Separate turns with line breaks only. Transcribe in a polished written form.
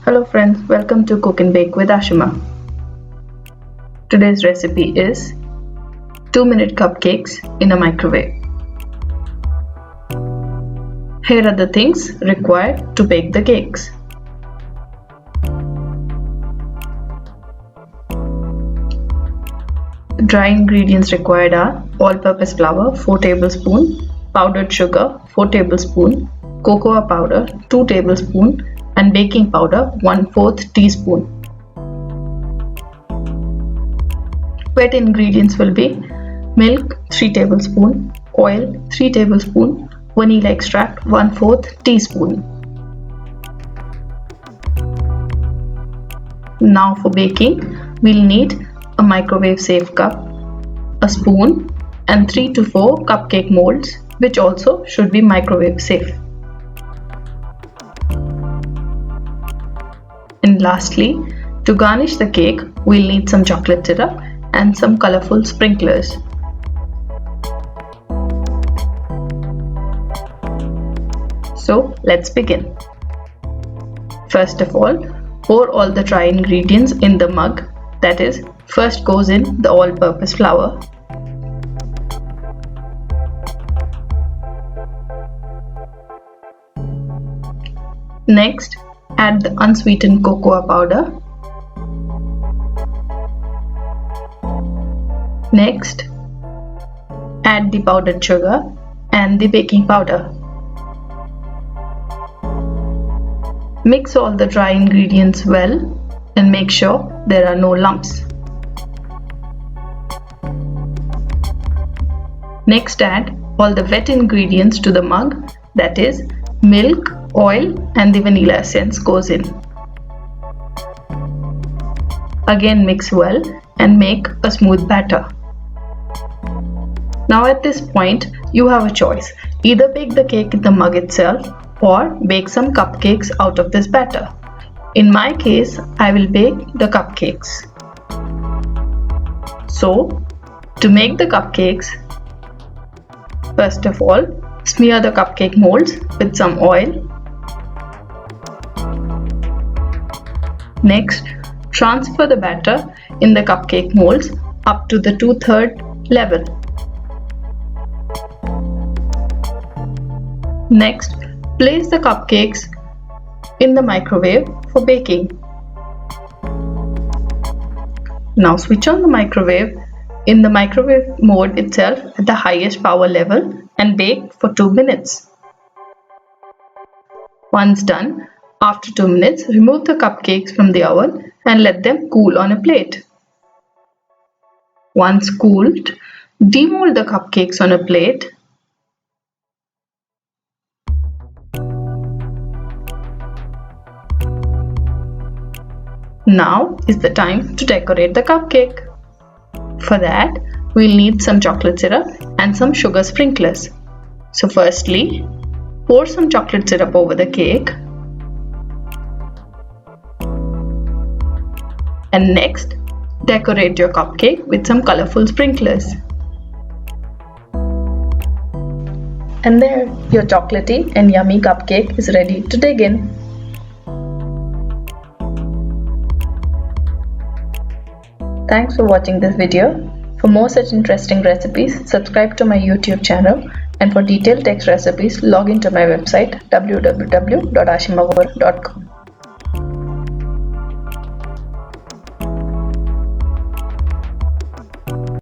Hello friends, welcome to Cook and Bake with Ashima. Today's recipe is 2-minute cupcakes in a microwave. Here are the things required to bake the cakes. Dry ingredients required are all-purpose flour 4 tablespoons, powdered sugar 4 tablespoons, cocoa powder 2 tablespoons, and baking powder 1/4 teaspoon. Wet ingredients will be milk 3 tablespoons, oil 3 tablespoons, vanilla extract 1/4 teaspoon. Now for baking, we'll need a microwave safe cup, a spoon, and 3 to 4 cupcake molds, which also should be microwave safe. And lastly, to garnish the cake, we'll need some chocolate syrup and some colorful sprinklers. So let's begin. First of all, pour all the dry ingredients in the mug. That is, first goes in the all-purpose flour. Next, add the unsweetened cocoa powder. Next, add the powdered sugar and the baking powder. Mix all the dry ingredients well and make sure there are no lumps. Next, add all the wet ingredients to the mug, that is, milk, oil, and the vanilla essence goes in. Again mix well and make a smooth batter. Now at this point, you have a choice. Either bake the cake in the mug itself or bake some cupcakes out of this batter. In my case, I will bake the cupcakes. So, to make the cupcakes, first of all, smear the cupcake molds with some oil. Next, transfer the batter in the cupcake molds up to the 2/3 level. Next, place the cupcakes in the microwave for baking. Now switch on the microwave in the microwave mode itself at the highest power level and bake for 2 minutes. Once done, after 2 minutes, remove the cupcakes from the oven and let them cool on a plate. Once cooled, demold the cupcakes on a plate. Now is the time to decorate the cupcake. For that, we'll need some chocolate syrup and some sugar sprinklers. So firstly, pour some chocolate syrup over the cake. And next, decorate your cupcake with some colorful sprinklers. And there, your chocolatey and yummy cupcake is ready to dig in. Thanks for watching this video. For more such interesting recipes, subscribe to my YouTube channel, and for detailed text recipes, log into my website www.ashimaworld.com.